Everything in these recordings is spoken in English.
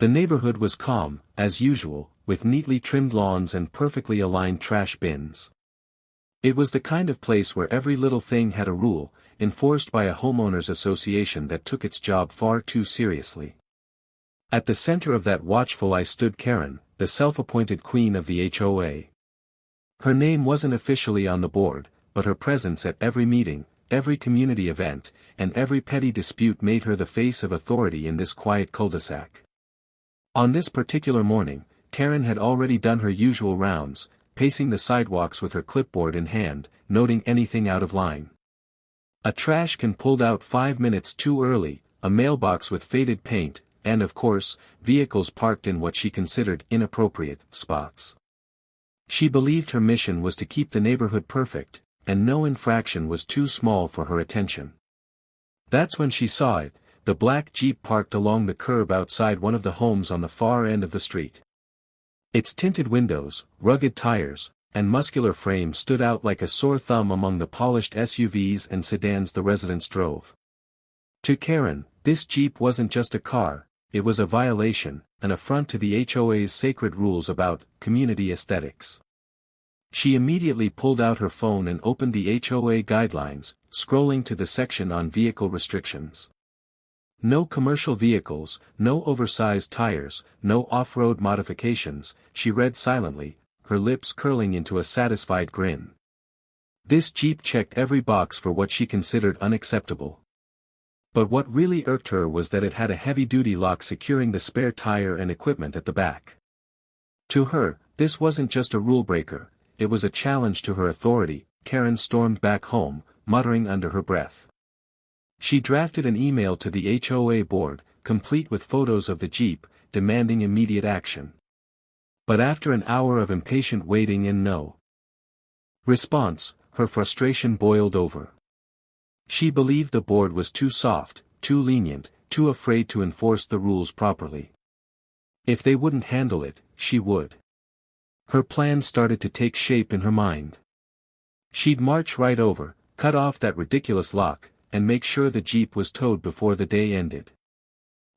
The neighborhood was calm, as usual, with neatly trimmed lawns and perfectly aligned trash bins. It was the kind of place where every little thing had a rule, enforced by a homeowners association that took its job far too seriously. At the center of that watchful eye stood Karen, the self-appointed queen of the HOA. Her name wasn't officially on the board, but her presence at every meeting, every community event, and every petty dispute made her the face of authority in this quiet cul-de-sac. On this particular morning, Karen had already done her usual rounds, pacing the sidewalks with her clipboard in hand, noting anything out of line. A trash can pulled out 5 minutes too early, a mailbox with faded paint, and of course, vehicles parked in what she considered inappropriate spots. She believed her mission was to keep the neighborhood perfect, and no infraction was too small for her attention. That's when she saw it, the black Jeep parked along the curb outside one of the homes on the far end of the street. Its tinted windows, rugged tires, and muscular frame stood out like a sore thumb among the polished SUVs and sedans the residents drove. To Karen, this Jeep wasn't just a car, it was a violation, an affront to the HOA's sacred rules about community aesthetics. She immediately pulled out her phone and opened the HOA guidelines, scrolling to the section on vehicle restrictions. No commercial vehicles, no oversized tires, no off-road modifications, she read silently, her lips curling into a satisfied grin. This Jeep checked every box for what she considered unacceptable. But what really irked her was that it had a heavy-duty lock securing the spare tire and equipment at the back. To her, this wasn't just a rule-breaker, it was a challenge to her authority. Karen stormed back home, muttering under her breath. She drafted an email to the HOA board, complete with photos of the Jeep, demanding immediate action. But after an hour of impatient waiting and no response, her frustration boiled over. She believed the board was too soft, too lenient, too afraid to enforce the rules properly. If they wouldn't handle it, she would. Her plan started to take shape in her mind. She'd march right over, cut off that ridiculous lock, and make sure the Jeep was towed before the day ended.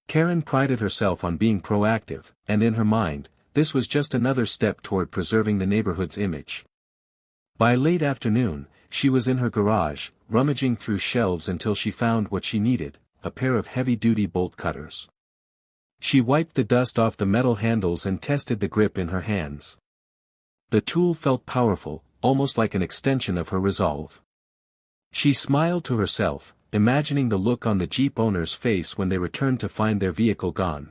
Karen prided herself on being proactive, and in her mind, this was just another step toward preserving the neighborhood's image. By late afternoon, she was in her garage, rummaging through shelves until she found what she needed, a pair of heavy-duty bolt cutters. She wiped the dust off the metal handles and tested the grip in her hands. The tool felt powerful, almost like an extension of her resolve. She smiled to herself, imagining the look on the Jeep owner's face when they returned to find their vehicle gone.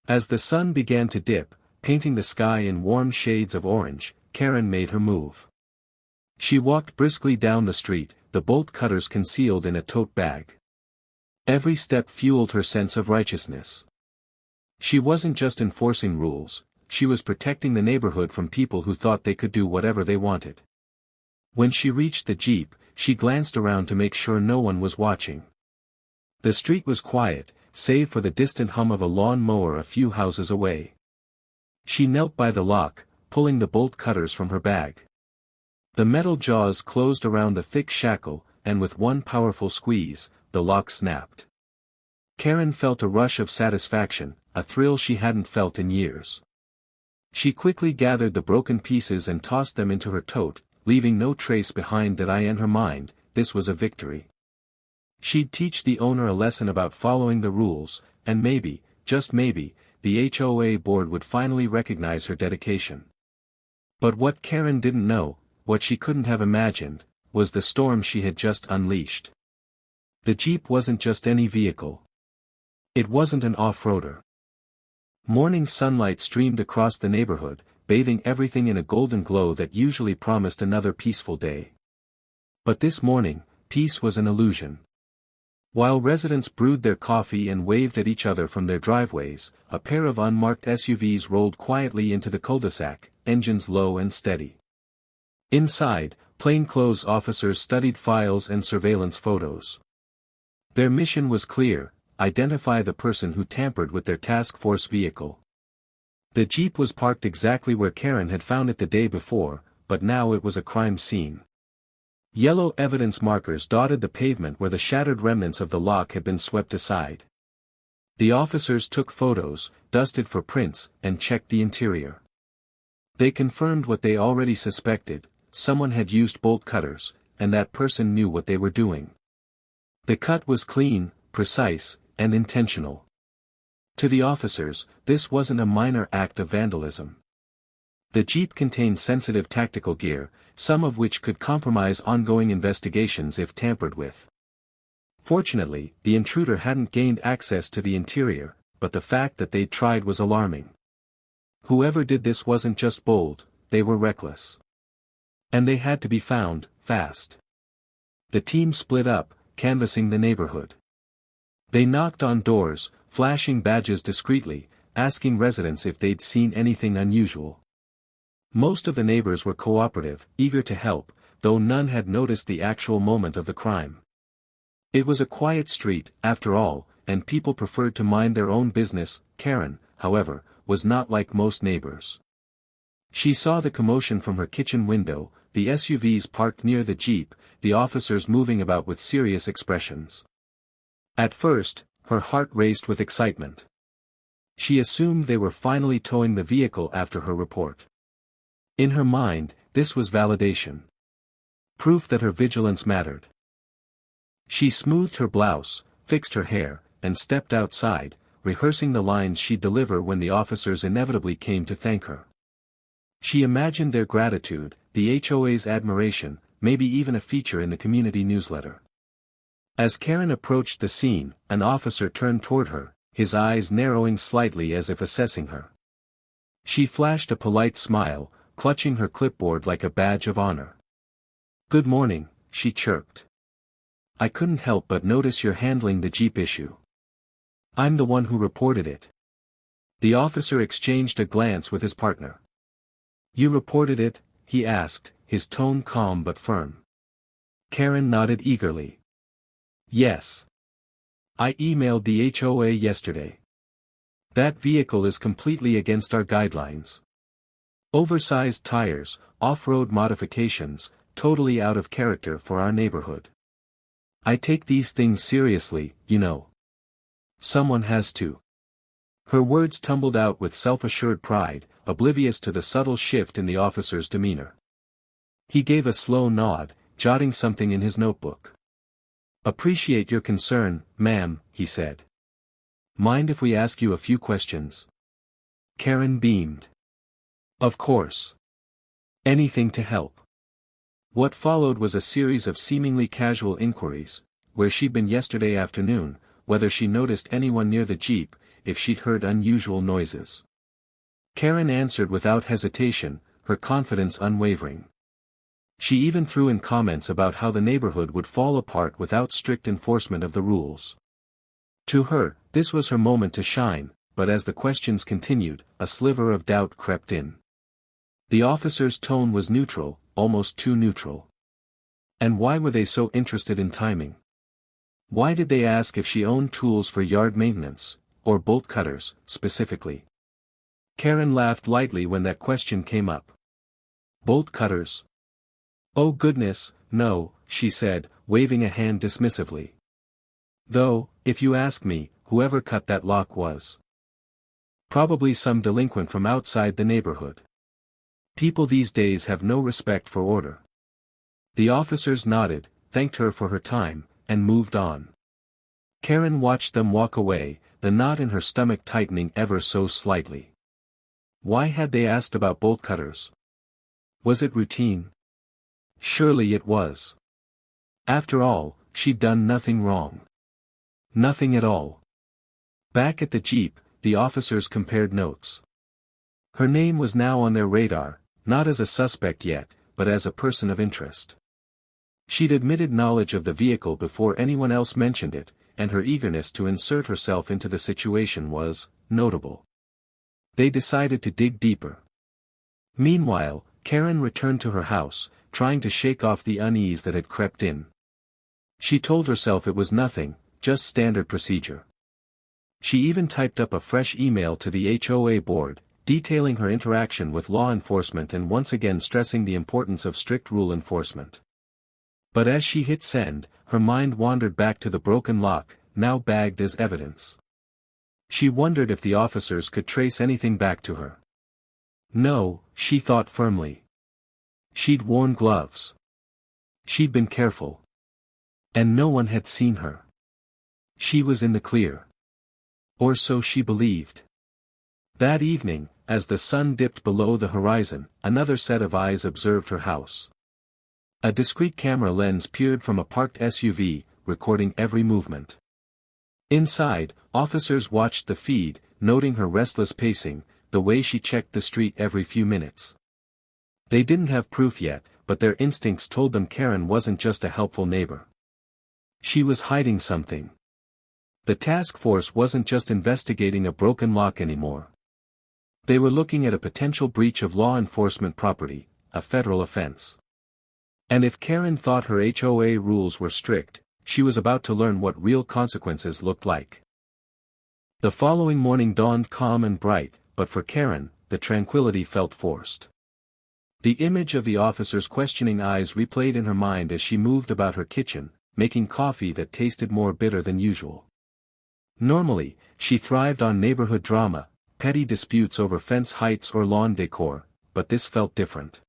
As the sun began to dip, painting the sky in warm shades of orange, Karen made her move. She walked briskly down the street, the bolt cutters concealed in a tote bag. Every step fueled her sense of righteousness. She wasn't just enforcing rules, she was protecting the neighborhood from people who thought they could do whatever they wanted. When she reached the Jeep, she glanced around to make sure no one was watching. The street was quiet, save for the distant hum of a lawn mower a few houses away. She knelt by the lock, pulling the bolt cutters from her bag. The metal jaws closed around the thick shackle, and with one powerful squeeze, the lock snapped. Karen felt a rush of satisfaction, a thrill she hadn't felt in years. She quickly gathered the broken pieces and tossed them into her tote, leaving no trace behind that in her mind, this was a victory. She'd teach the owner a lesson about following the rules, and maybe, just maybe, the HOA board would finally recognize her dedication. But what Karen didn't know, what she couldn't have imagined, was the storm she had just unleashed. The Jeep wasn't just any vehicle. It wasn't an off-roader. Morning sunlight streamed across the neighborhood, bathing everything in a golden glow that usually promised another peaceful day. But this morning, peace was an illusion. While residents brewed their coffee and waved at each other from their driveways, a pair of unmarked SUVs rolled quietly into the cul-de-sac, engines low and steady. Inside, plainclothes officers studied files and surveillance photos. Their mission was clear: identify the person who tampered with their task force vehicle. The Jeep was parked exactly where Karen had found it the day before, but now it was a crime scene. Yellow evidence markers dotted the pavement where the shattered remnants of the lock had been swept aside. The officers took photos, dusted for prints, and checked the interior. They confirmed what they already suspected: someone had used bolt cutters, and that person knew what they were doing. The cut was clean, precise, and intentional. To the officers, this wasn't a minor act of vandalism. The Jeep contained sensitive tactical gear, some of which could compromise ongoing investigations if tampered with. Fortunately, the intruder hadn't gained access to the interior, but the fact that they'd tried was alarming. Whoever did this wasn't just bold, they were reckless. And they had to be found, fast. The team split up, canvassing the neighborhood. They knocked on doors, flashing badges discreetly, asking residents if they'd seen anything unusual. Most of the neighbors were cooperative, eager to help, though none had noticed the actual moment of the crime. It was a quiet street, after all, and people preferred to mind their own business. Karen, however, was not like most neighbors. She saw the commotion from her kitchen window, the SUVs parked near the Jeep, the officers moving about with serious expressions. At first, her heart raced with excitement. She assumed they were finally towing the vehicle after her report. In her mind, this was validation. Proof that her vigilance mattered. She smoothed her blouse, fixed her hair, and stepped outside, rehearsing the lines she'd deliver when the officers inevitably came to thank her. She imagined their gratitude, the HOA's admiration, maybe even a feature in the community newsletter. As Karen approached the scene, an officer turned toward her, his eyes narrowing slightly as if assessing her. She flashed a polite smile, clutching her clipboard like a badge of honor. "Good morning," she chirped. "I couldn't help but notice you're handling the Jeep issue." "I'm the one who reported it." The officer exchanged a glance with his partner. "You reported it?" he asked, his tone calm but firm. Karen nodded eagerly. "Yes. I emailed the HOA yesterday. That vehicle is completely against our guidelines. Oversized tires, off-road modifications, totally out of character for our neighborhood. I take these things seriously, you know. Someone has to." Her words tumbled out with self-assured pride, oblivious to the subtle shift in the officer's demeanor. He gave a slow nod, jotting something in his notebook. "Appreciate your concern, ma'am," he said. "Mind if we ask you a few questions?" Karen beamed. "Of course. Anything to help." What followed was a series of seemingly casual inquiries: where she'd been yesterday afternoon, whether she noticed anyone near the Jeep, if she'd heard unusual noises. Karen answered without hesitation, her confidence unwavering. She even threw in comments about how the neighborhood would fall apart without strict enforcement of the rules. To her, this was her moment to shine, but as the questions continued, a sliver of doubt crept in. The officer's tone was neutral, almost too neutral. And why were they so interested in timing? Why did they ask if she owned tools for yard maintenance, or bolt cutters, specifically? Karen laughed lightly when that question came up. "Bolt cutters? Oh goodness, no," she said, waving a hand dismissively. "Though, if you ask me, whoever cut that lock was probably some delinquent from outside the neighborhood. People these days have no respect for order." The officers nodded, thanked her for her time, and moved on. Karen watched them walk away, the knot in her stomach tightening ever so slightly. Why had they asked about bolt cutters? Was it routine? Surely it was. After all, she'd done nothing wrong. Nothing at all. Back at the Jeep, the officers compared notes. Her name was now on their radar, not as a suspect yet, but as a person of interest. She'd admitted knowledge of the vehicle before anyone else mentioned it, and her eagerness to insert herself into the situation was notable. They decided to dig deeper. Meanwhile, Karen returned to her house, trying to shake off the unease that had crept in. She told herself it was nothing, just standard procedure. She even typed up a fresh email to the HOA board, detailing her interaction with law enforcement and once again stressing the importance of strict rule enforcement. But as she hit send, her mind wandered back to the broken lock, now bagged as evidence. She wondered if the officers could trace anything back to her. No, she thought firmly. She'd worn gloves. She'd been careful. And no one had seen her. She was in the clear. Or so she believed. That evening, as the sun dipped below the horizon, another set of eyes observed her house. A discreet camera lens peered from a parked SUV, recording every movement. Inside, officers watched the feed, noting her restless pacing, the way she checked the street every few minutes. They didn't have proof yet, but their instincts told them Karen wasn't just a helpful neighbor. She was hiding something. The task force wasn't just investigating a broken lock anymore. They were looking at a potential breach of law enforcement property, a federal offense. And if Karen thought her HOA rules were strict, she was about to learn what real consequences looked like. The following morning dawned calm and bright, but for Karen, the tranquility felt forced. The image of the officer's questioning eyes replayed in her mind as she moved about her kitchen, making coffee that tasted more bitter than usual. Normally, she thrived on neighborhood drama, petty disputes over fence heights or lawn decor, but this felt different.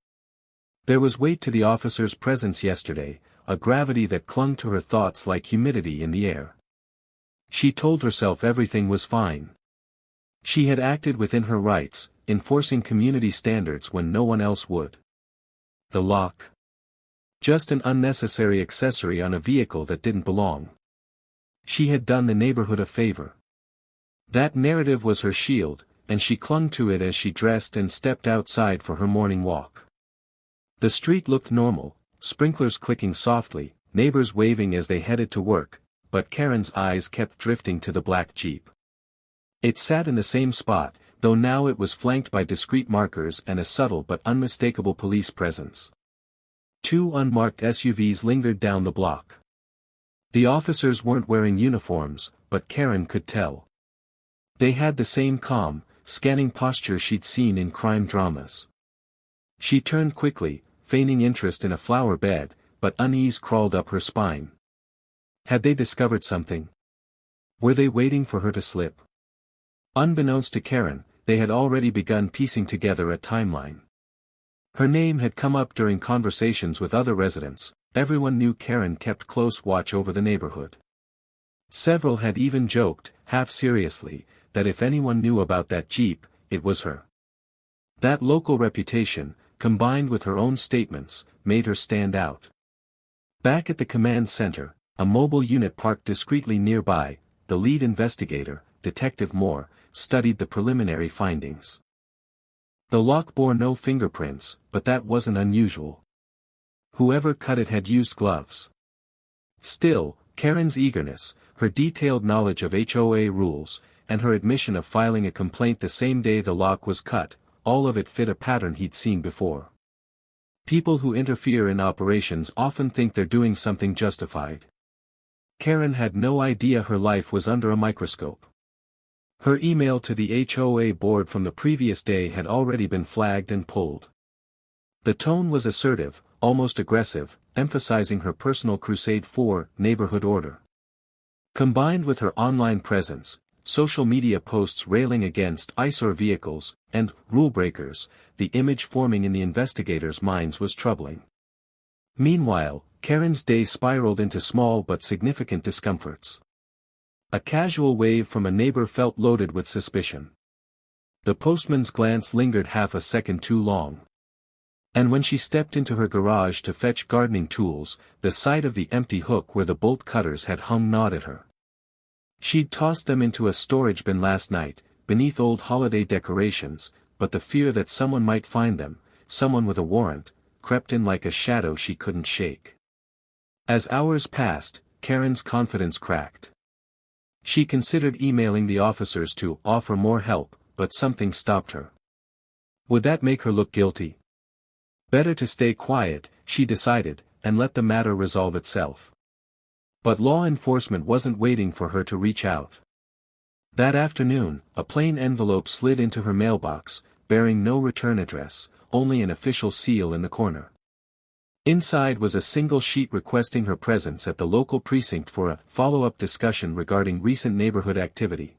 There was weight to the officer's presence yesterday, a gravity that clung to her thoughts like humidity in the air. She told herself everything was fine. She had acted within her rights, enforcing community standards when no one else would. The lock. Just an unnecessary accessory on a vehicle that didn't belong. She had done the neighborhood a favor. That narrative was her shield, and she clung to it as she dressed and stepped outside for her morning walk. The street looked normal, sprinklers clicking softly, neighbors waving as they headed to work, but Karen's eyes kept drifting to the black Jeep. It sat in the same spot, though now it was flanked by discreet markers and a subtle but unmistakable police presence. Two unmarked SUVs lingered down the block. The officers weren't wearing uniforms, but Karen could tell. They had the same calm, scanning posture she'd seen in crime dramas. She turned quickly, feigning interest in a flower bed, but unease crawled up her spine. Had they discovered something? Were they waiting for her to slip? Unbeknownst to Karen, they had already begun piecing together a timeline. Her name had come up during conversations with other residents. Everyone knew Karen kept close watch over the neighborhood. Several had even joked, half seriously, that if anyone knew about that Jeep, it was her. That local reputation, combined with her own statements, made her stand out. Back at the command center, a mobile unit parked discreetly nearby, the lead investigator, Detective Moore, studied the preliminary findings. The lock bore no fingerprints, but that wasn't unusual. Whoever cut it had used gloves. Still, Karen's eagerness, her detailed knowledge of HOA rules, and her admission of filing a complaint the same day the lock was cut, all of it fit a pattern he'd seen before. People who interfere in operations often think they're doing something justified. Karen had no idea her life was under a microscope. Her email to the HOA board from the previous day had already been flagged and pulled. The tone was assertive, almost aggressive, emphasizing her personal crusade for neighborhood order. Combined with her online presence, social media posts railing against eyesore vehicles, and rule-breakers, the image forming in the investigators' minds was troubling. Meanwhile, Karen's day spiraled into small but significant discomforts. A casual wave from a neighbor felt loaded with suspicion. The postman's glance lingered half a second too long. And when she stepped into her garage to fetch gardening tools, the sight of the empty hook where the bolt cutters had hung gnawed at her. She'd tossed them into a storage bin last night, beneath old holiday decorations, but the fear that someone might find them, someone with a warrant, crept in like a shadow she couldn't shake. As hours passed, Karen's confidence cracked. She considered emailing the officers to offer more help, but something stopped her. Would that make her look guilty? Better to stay quiet, she decided, and let the matter resolve itself. But law enforcement wasn't waiting for her to reach out. That afternoon, a plain envelope slid into her mailbox, bearing no return address, only an official seal in the corner. Inside was a single sheet requesting her presence at the local precinct for a follow-up discussion regarding recent neighborhood activity.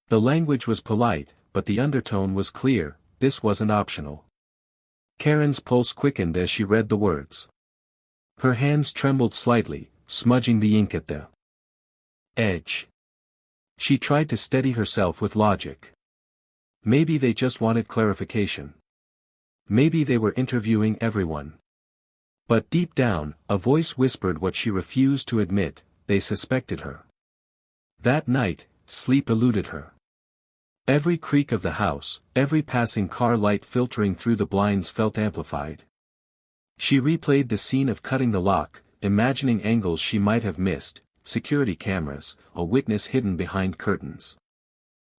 The language was polite, but the undertone was clear, this wasn't optional. Karen's pulse quickened as she read the words. Her hands trembled slightly, smudging the ink at the edge. She tried to steady herself with logic. Maybe they just wanted clarification. Maybe they were interviewing everyone. But deep down, a voice whispered what she refused to admit, they suspected her. That night, sleep eluded her. Every creak of the house, every passing car light filtering through the blinds felt amplified. She replayed the scene of cutting the lock, imagining angles she might have missed, security cameras, a witness hidden behind curtains.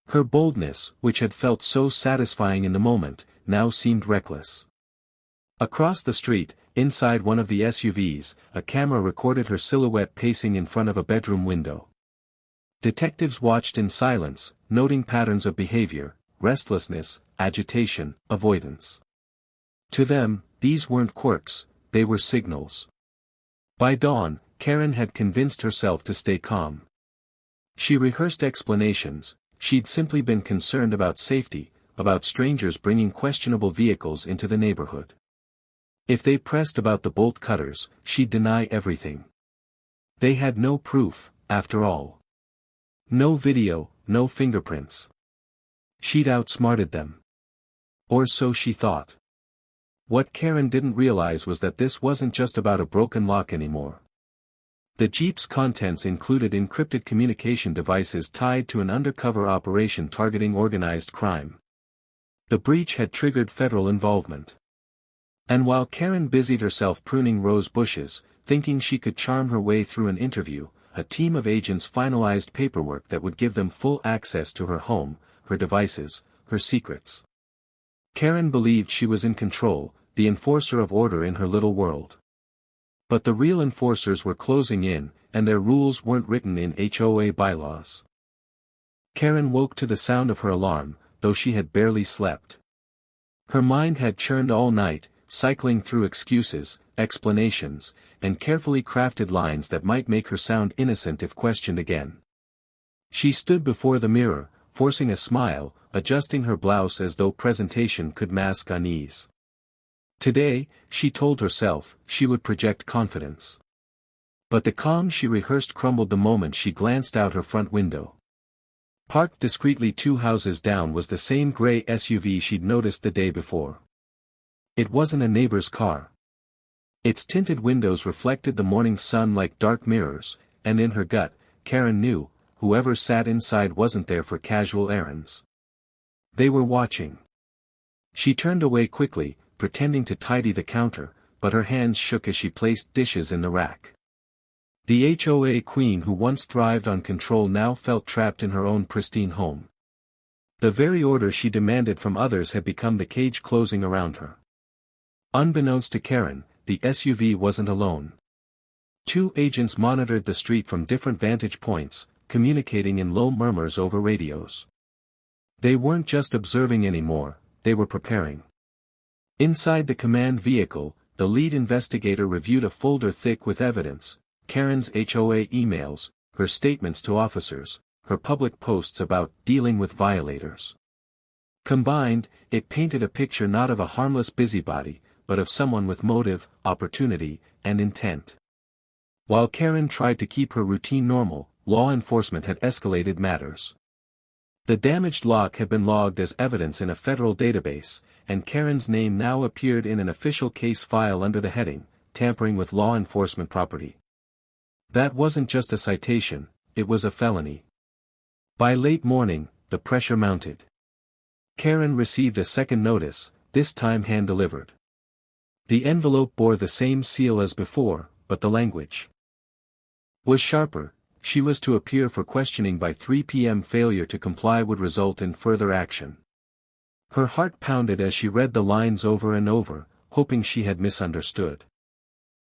Her boldness, which had felt so satisfying in the moment, now seemed reckless. Across the street, inside one of the SUVs, a camera recorded her silhouette pacing in front of a bedroom window. Detectives watched in silence, noting patterns of behavior, restlessness, agitation, avoidance. To them, these weren't quirks, they were signals. By dawn, Karen had convinced herself to stay calm. She rehearsed explanations, she'd simply been concerned about safety, about strangers bringing questionable vehicles into the neighborhood. If they pressed about the bolt cutters, she'd deny everything. They had no proof, after all. No video, no fingerprints. She'd outsmarted them. Or so she thought. What Karen didn't realize was that this wasn't just about a broken lock anymore. The Jeep's contents included encrypted communication devices tied to an undercover operation targeting organized crime. The breach had triggered federal involvement. And while Karen busied herself pruning rose bushes, thinking she could charm her way through an interview, a team of agents finalized paperwork that would give them full access to her home, her devices, her secrets. Karen believed she was in control, the enforcer of order in her little world. But the real enforcers were closing in, and their rules weren't written in HOA bylaws. Karen woke to the sound of her alarm, though she had barely slept. Her mind had churned all night, cycling through excuses, explanations, and carefully crafted lines that might make her sound innocent if questioned again. She stood before the mirror, forcing a smile, adjusting her blouse as though presentation could mask unease. Today, she told herself, she would project confidence. But the calm she rehearsed crumbled the moment she glanced out her front window. Parked discreetly 2 houses down was the same gray SUV she'd noticed the day before. It wasn't a neighbor's car. Its tinted windows reflected the morning sun like dark mirrors, and in her gut, Karen knew, whoever sat inside wasn't there for casual errands. They were watching. She turned away quickly, pretending to tidy the counter, but her hands shook as she placed dishes in the rack. The HOA queen who once thrived on control now felt trapped in her own pristine home. The very order she demanded from others had become the cage closing around her. Unbeknownst to Karen, the SUV wasn't alone. 2 agents monitored the street from different vantage points, communicating in low murmurs over radios. They weren't just observing anymore, they were preparing. Inside the command vehicle, the lead investigator reviewed a folder thick with evidence, Karen's HOA emails, her statements to officers, her public posts about dealing with violators. Combined, it painted a picture not of a harmless busybody, but of someone with motive, opportunity, and intent. While Karen tried to keep her routine normal, law enforcement had escalated matters. The damaged lock had been logged as evidence in a federal database, and Karen's name now appeared in an official case file under the heading, Tampering with Law Enforcement Property. That wasn't just a citation, it was a felony. By late morning, the pressure mounted. Karen received a second notice, this time hand-delivered. The envelope bore the same seal as before, but the language was sharper. She was to appear for questioning by 3 p.m. Failure to comply would result in further action. Her heart pounded as she read the lines over and over, hoping she had misunderstood.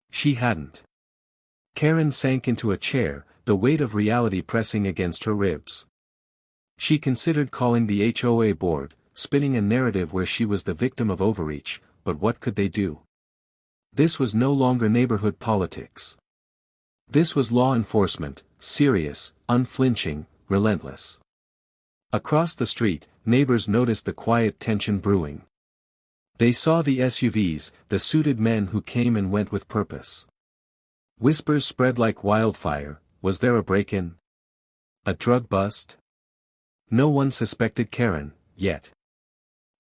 She hadn't. Karen sank into a chair, the weight of reality pressing against her ribs. She considered calling the HOA board, spinning a narrative where she was the victim of overreach, but what could they do? This was no longer neighborhood politics. This was law enforcement, serious, unflinching, relentless. Across the street, neighbors noticed the quiet tension brewing. They saw the SUVs, the suited men who came and went with purpose. Whispers spread like wildfire. Was there a break-in? A drug bust? No one suspected Karen, yet.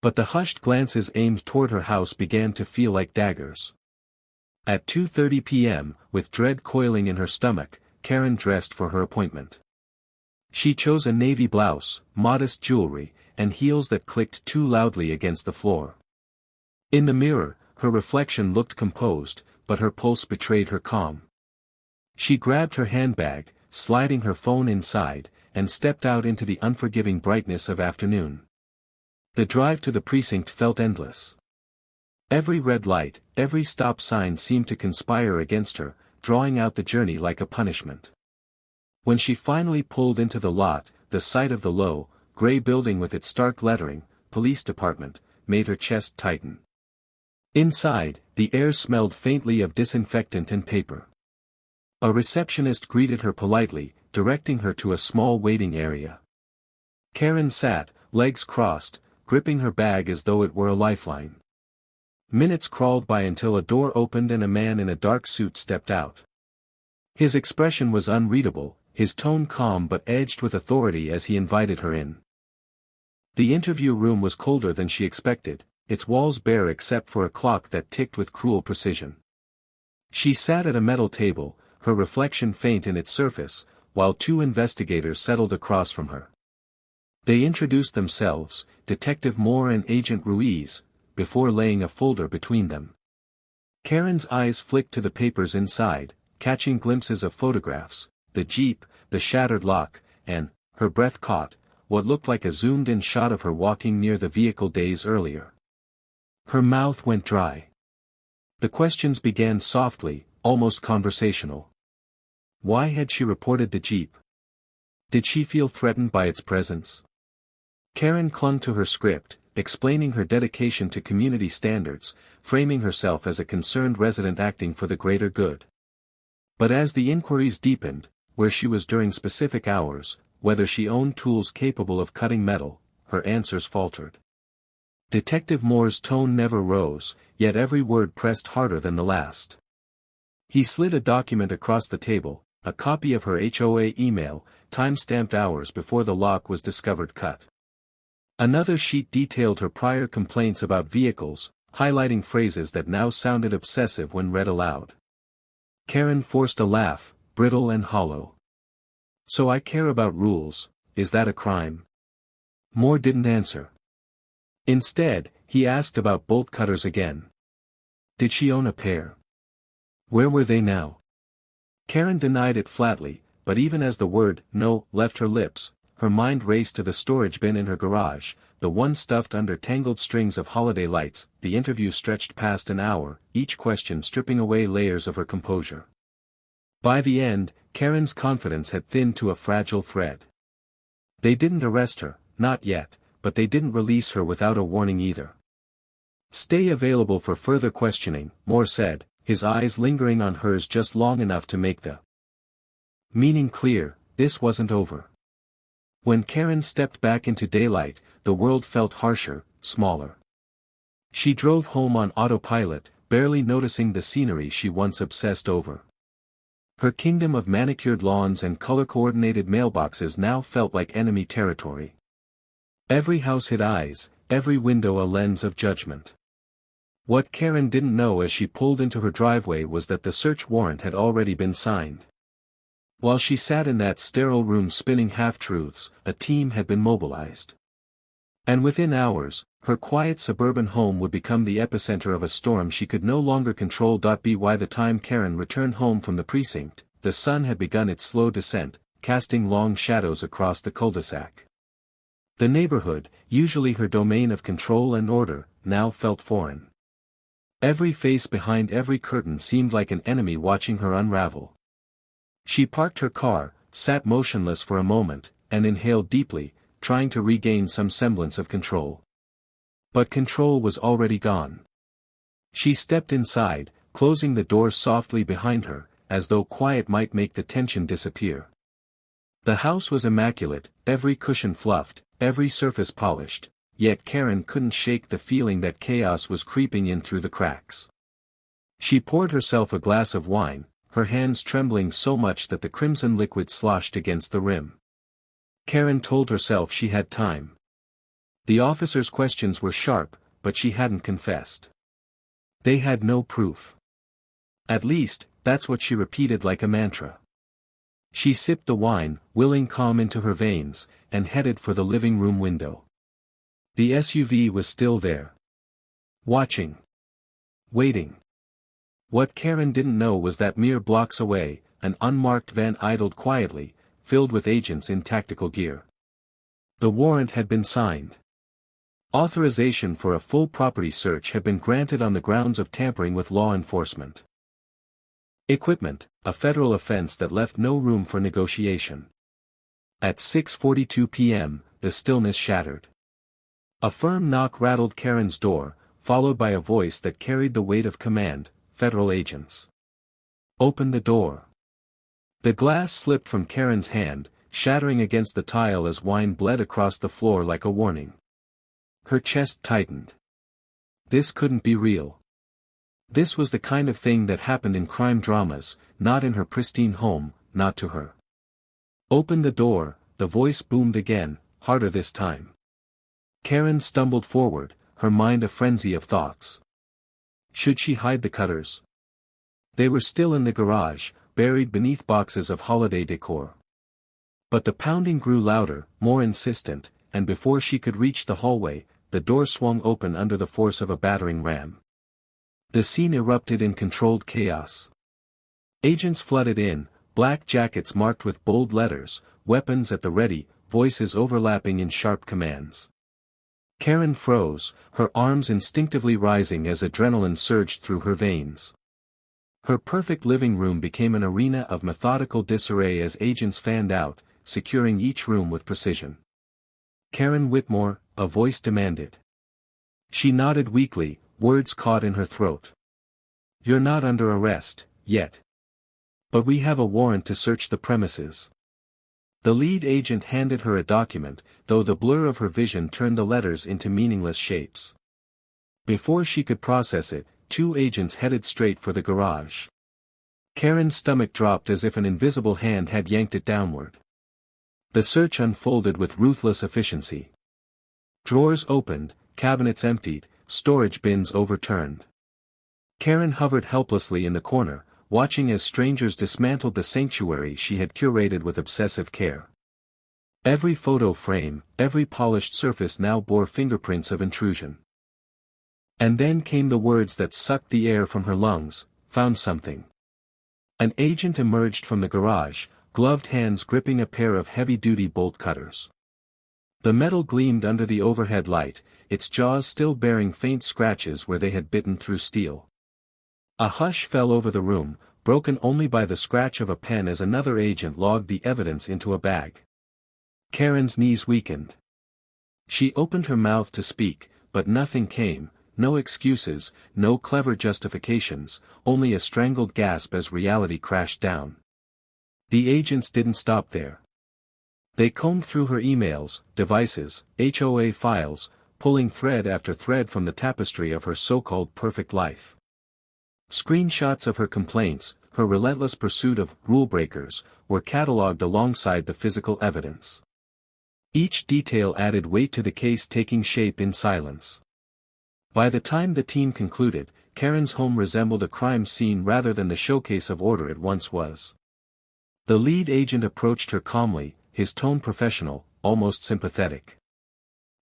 But the hushed glances aimed toward her house began to feel like daggers. At 2:30 p.m., with dread coiling in her stomach, Karen dressed for her appointment. She chose a navy blouse, modest jewelry, and heels that clicked too loudly against the floor. In the mirror, her reflection looked composed, but her pulse betrayed her calm. She grabbed her handbag, sliding her phone inside, and stepped out into the unforgiving brightness of afternoon. The drive to the precinct felt endless. Every red light, every stop sign seemed to conspire against her, drawing out the journey like a punishment. When she finally pulled into the lot, the sight of the low, gray building with its stark lettering, Police Department, made her chest tighten. Inside, the air smelled faintly of disinfectant and paper. A receptionist greeted her politely, directing her to a small waiting area. Karen sat, legs crossed, gripping her bag as though it were a lifeline. Minutes crawled by until a door opened and a man in a dark suit stepped out. His expression was unreadable, his tone calm but edged with authority as he invited her in. The interview room was colder than she expected, its walls bare except for a clock that ticked with cruel precision. She sat at a metal table, her reflection faint in its surface, while two investigators settled across from her. They introduced themselves, Detective Moore and Agent Ruiz, before laying a folder between them. Karen's eyes flicked to the papers inside, catching glimpses of photographs, the Jeep, the shattered lock, and, her breath caught, what looked like a zoomed-in shot of her walking near the vehicle days earlier. Her mouth went dry. The questions began softly, almost conversational. Why had she reported the Jeep? Did she feel threatened by its presence? Karen clung to her script, explaining her dedication to community standards, framing herself as a concerned resident acting for the greater good. But as the inquiries deepened, where she was during specific hours, whether she owned tools capable of cutting metal, her answers faltered. Detective Moore's tone never rose, yet every word pressed harder than the last. He slid a document across the table, a copy of her HOA email, time-stamped hours before the lock was discovered cut. Another sheet detailed her prior complaints about vehicles, highlighting phrases that now sounded obsessive when read aloud. Karen forced a laugh, brittle and hollow. So I care about rules, is that a crime? Moore didn't answer. Instead, he asked about bolt cutters again. Did she own a pair? Where were they now? Karen denied it flatly, but even as the word, no, left her lips, her mind raced to the storage bin in her garage, the one stuffed under tangled strings of holiday lights. The interview stretched past an hour, each question stripping away layers of her composure. By the end, Karen's confidence had thinned to a fragile thread. They didn't arrest her, not yet, but they didn't release her without a warning either. Stay available for further questioning, Moore said, his eyes lingering on hers just long enough to make the meaning clear. This wasn't over. When Karen stepped back into daylight, the world felt harsher, smaller. She drove home on autopilot, barely noticing the scenery she once obsessed over. Her kingdom of manicured lawns and color-coordinated mailboxes now felt like enemy territory. Every house hid eyes, every window a lens of judgment. What Karen didn't know as she pulled into her driveway was that the search warrant had already been signed. While she sat in that sterile room spinning half-truths, a team had been mobilized. And within hours, her quiet suburban home would become the epicenter of a storm she could no longer control. By the time Karen returned home from the precinct, the sun had begun its slow descent, casting long shadows across the cul-de-sac. The neighborhood, usually her domain of control and order, now felt foreign. Every face behind every curtain seemed like an enemy watching her unravel. She parked her car, sat motionless for a moment, and inhaled deeply, trying to regain some semblance of control. But control was already gone. She stepped inside, closing the door softly behind her, as though quiet might make the tension disappear. The house was immaculate, every cushion fluffed, every surface polished, yet Karen couldn't shake the feeling that chaos was creeping in through the cracks. She poured herself a glass of wine, her hands trembling so much that the crimson liquid sloshed against the rim. Karen told herself she had time. The officer's questions were sharp, but she hadn't confessed. They had no proof. At least, that's what she repeated like a mantra. She sipped the wine, willing calm into her veins, and headed for the living room window. The SUV was still there. Watching. Waiting. What Karen didn't know was that mere blocks away, an unmarked van idled quietly, filled with agents in tactical gear. The warrant had been signed. Authorization for a full property search had been granted on the grounds of tampering with law enforcement equipment, a federal offense that left no room for negotiation. At 6:42 p.m., the stillness shattered. A firm knock rattled Karen's door, followed by a voice that carried the weight of command: "Federal agents. Open the door." The glass slipped from Karen's hand, shattering against the tile as wine bled across the floor like a warning. Her chest tightened. This couldn't be real. This was the kind of thing that happened in crime dramas, not in her pristine home, not to her. "Open the door," the voice boomed again, harder this time. Karen stumbled forward, her mind a frenzy of thoughts. Should she hide the cutters? They were still in the garage, buried beneath boxes of holiday decor. But the pounding grew louder, more insistent, and before she could reach the hallway, the door swung open under the force of a battering ram. The scene erupted in controlled chaos. Agents flooded in, black jackets marked with bold letters, weapons at the ready, voices overlapping in sharp commands. Karen froze, her arms instinctively rising as adrenaline surged through her veins. Her perfect living room became an arena of methodical disarray as agents fanned out, securing each room with precision. "Karen Whitmore," a voice demanded. She nodded weakly, words caught in her throat. "You're not under arrest, yet. But we have a warrant to search the premises." The lead agent handed her a document, though the blur of her vision turned the letters into meaningless shapes. Before she could process it, two agents headed straight for the garage. Karen's stomach dropped as if an invisible hand had yanked it downward. The search unfolded with ruthless efficiency. Drawers opened, cabinets emptied, storage bins overturned. Karen hovered helplessly in the corner, watching as strangers dismantled the sanctuary she had curated with obsessive care. Every photo frame, every polished surface now bore fingerprints of intrusion. And then came the words that sucked the air from her lungs: "Found something." An agent emerged from the garage, gloved hands gripping a pair of heavy-duty bolt cutters. The metal gleamed under the overhead light, its jaws still bearing faint scratches where they had bitten through steel. A hush fell over the room, broken only by the scratch of a pen as another agent logged the evidence into a bag. Karen's knees weakened. She opened her mouth to speak, but nothing came, no excuses, no clever justifications, only a strangled gasp as reality crashed down. The agents didn't stop there. They combed through her emails, devices, HOA files, pulling thread after thread from the tapestry of her so-called perfect life. Screenshots of her complaints, her relentless pursuit of rule-breakers, were catalogued alongside the physical evidence. Each detail added weight to the case, taking shape in silence. By the time the team concluded, Karen's home resembled a crime scene rather than the showcase of order it once was. The lead agent approached her calmly, his tone professional, almost sympathetic.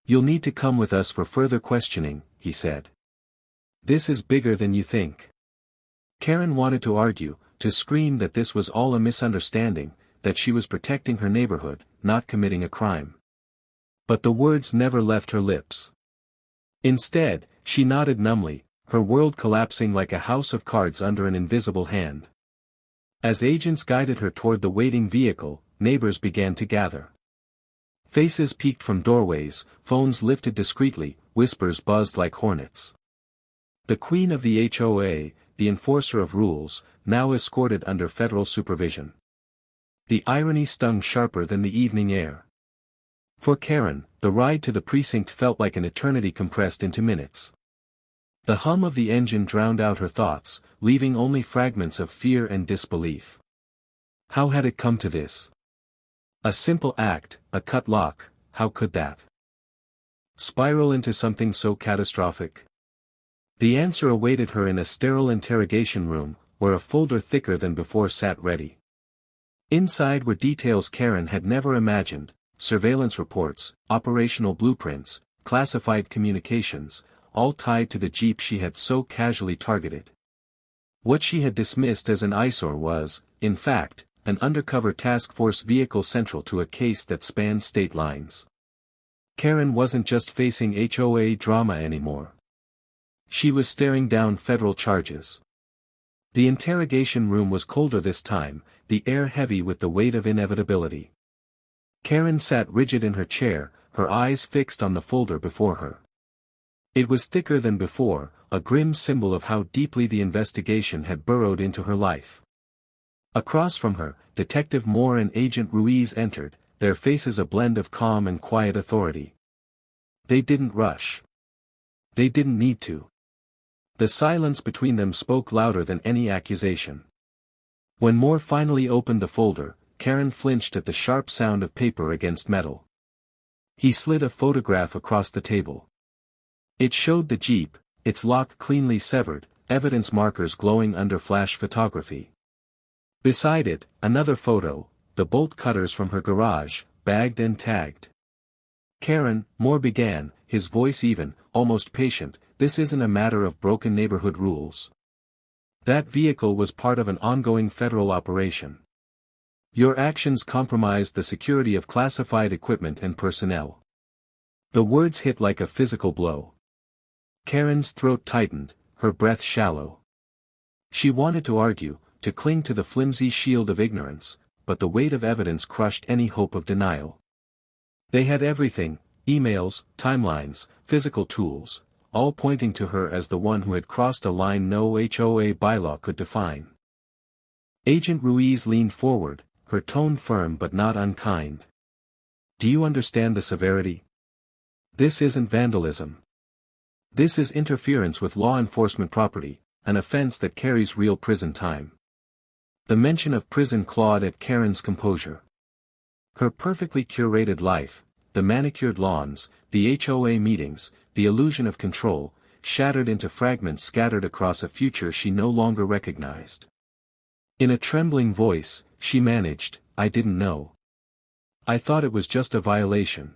"You'll need to come with us for further questioning," he said. "This is bigger than you think." Karen wanted to argue, to scream that this was all a misunderstanding, that she was protecting her neighborhood, not committing a crime. But the words never left her lips. Instead, she nodded numbly, her world collapsing like a house of cards under an invisible hand. As agents guided her toward the waiting vehicle, neighbors began to gather. Faces peeked from doorways, phones lifted discreetly, whispers buzzed like hornets. The queen of the HOA, the enforcer of rules, now escorted under federal supervision. The irony stung sharper than the evening air. For Karen, the ride to the precinct felt like an eternity compressed into minutes. The hum of the engine drowned out her thoughts, leaving only fragments of fear and disbelief. How had it come to this? A simple act, a cut lock, how could that spiral into something so catastrophic? The answer awaited her in a sterile interrogation room, where a folder thicker than before sat ready. Inside were details Karen had never imagined: surveillance reports, operational blueprints, classified communications, all tied to the Jeep she had so casually targeted. What she had dismissed as an eyesore was, in fact, an undercover task force vehicle central to a case that spanned state lines. Karen wasn't just facing HOA drama anymore. She was staring down federal charges. The interrogation room was colder this time, the air heavy with the weight of inevitability. Karen sat rigid in her chair, her eyes fixed on the folder before her. It was thicker than before, a grim symbol of how deeply the investigation had burrowed into her life. Across from her, Detective Moore and Agent Ruiz entered, their faces a blend of calm and quiet authority. They didn't rush. They didn't need to. The silence between them spoke louder than any accusation. When Moore finally opened the folder, Karen flinched at the sharp sound of paper against metal. He slid a photograph across the table. It showed the Jeep, its lock cleanly severed, evidence markers glowing under flash photography. Beside it, another photo, the bolt cutters from her garage, bagged and tagged. "Karen," Moore began, his voice even, almost patient, "this isn't a matter of broken neighborhood rules. That vehicle was part of an ongoing federal operation. Your actions compromised the security of classified equipment and personnel." The words hit like a physical blow. Karen's throat tightened, her breath shallow. She wanted to argue, to cling to the flimsy shield of ignorance, but the weight of evidence crushed any hope of denial. They had everything: emails, timelines, physical tools, all pointing to her as the one who had crossed a line no HOA bylaw could define. Agent Ruiz leaned forward, her tone firm but not unkind. "Do you understand the severity? This isn't vandalism. This is interference with law enforcement property, an offense that carries real prison time." The mention of prison clawed at Karen's composure. Her perfectly curated life, the manicured lawns, the HOA meetings, the illusion of control, shattered into fragments scattered across a future she no longer recognized. In a trembling voice, she managed, "I didn't know. I thought it was just a violation.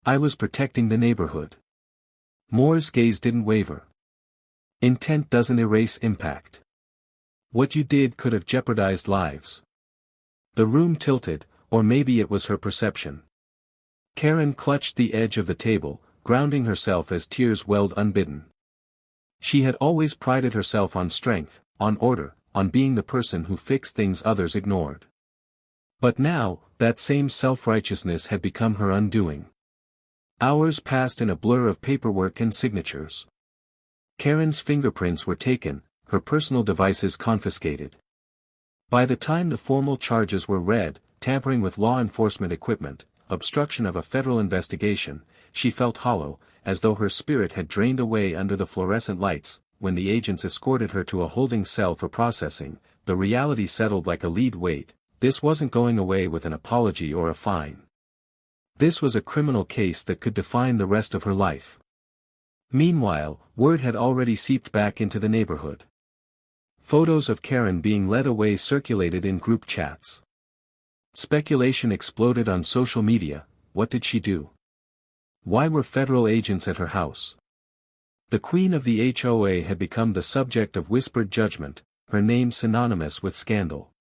I was protecting the neighborhood." Moore's gaze didn't waver. "Intent doesn't erase impact. What you did could have jeopardized lives." The room tilted, or maybe it was her perception. Karen clutched the edge of the table, grounding herself as tears welled unbidden. She had always prided herself on strength, on order, on being the person who fixed things others ignored. But now, that same self-righteousness had become her undoing. Hours passed in a blur of paperwork and signatures. Karen's fingerprints were taken, her personal devices confiscated. By the time the formal charges were read, tampering with law enforcement equipment, obstruction of a federal investigation, she felt hollow, as though her spirit had drained away under the fluorescent lights. When the agents escorted her to a holding cell for processing, the reality settled like a lead weight: this wasn't going away with an apology or a fine. This was a criminal case that could define the rest of her life. Meanwhile, word had already seeped back into the neighborhood. Photos of Karen being led away circulated in group chats. Speculation exploded on social media: what did she do? Why were federal agents at her house? The queen of the HOA had become the subject of whispered judgment, her name synonymous with scandal.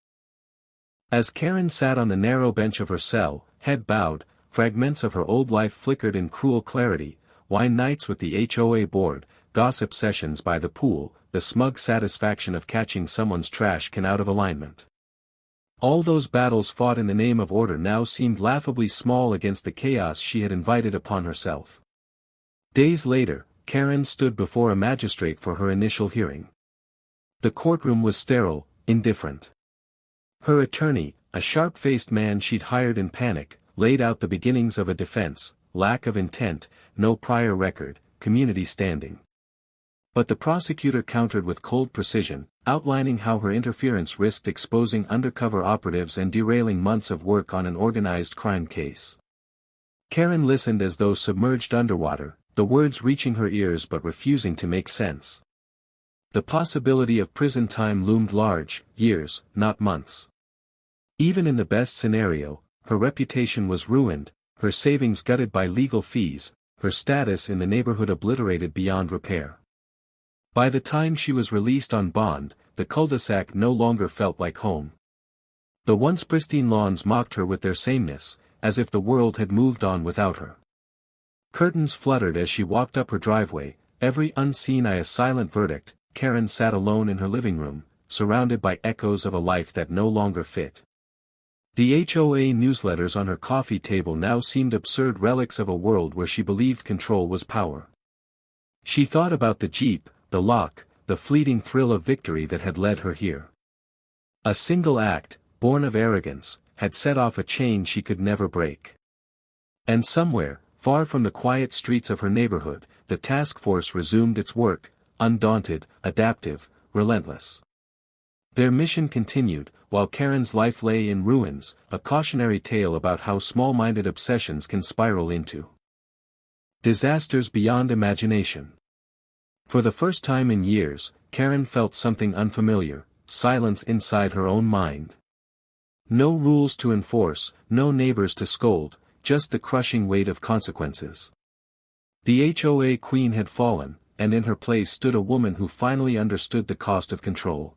As Karen sat on the narrow bench of her cell, head bowed, fragments of her old life flickered in cruel clarity: wine nights with the HOA board, gossip sessions by the pool, the smug satisfaction of catching someone's trash can out of alignment. All those battles fought in the name of order now seemed laughably small against the chaos she had invited upon herself. Days later, Karen stood before a magistrate for her initial hearing. The courtroom was sterile, indifferent. Her attorney, a sharp-faced man she'd hired in panic, laid out the beginnings of a defense: lack of intent, no prior record, community standing. But the prosecutor countered with cold precision, outlining how her interference risked exposing undercover operatives and derailing months of work on an organized crime case. Karen listened as though submerged underwater, the words reaching her ears but refusing to make sense. The possibility of prison time loomed large: years, not months. Even in the best scenario, her reputation was ruined, her savings gutted by legal fees, her status in the neighborhood obliterated beyond repair. By the time she was released on bond, the cul-de-sac no longer felt like home. The once pristine lawns mocked her with their sameness, as if the world had moved on without her. Curtains fluttered as she walked up her driveway, every unseen eye a silent verdict. Karen sat alone in her living room, surrounded by echoes of a life that no longer fit. The HOA newsletters on her coffee table now seemed absurd relics of a world where she believed control was power. She thought about the Jeep, the lock, the fleeting thrill of victory that had led her here. A single act, born of arrogance, had set off a chain she could never break. And somewhere, far from the quiet streets of her neighborhood, the task force resumed its work, undaunted, adaptive, relentless. Their mission continued, while Karen's life lay in ruins, a cautionary tale about how small-minded obsessions can spiral into disasters beyond imagination. For the first time in years, Karen felt something unfamiliar: silence inside her own mind. No rules to enforce, no neighbors to scold, just the crushing weight of consequences. The HOA queen had fallen, and in her place stood a woman who finally understood the cost of control.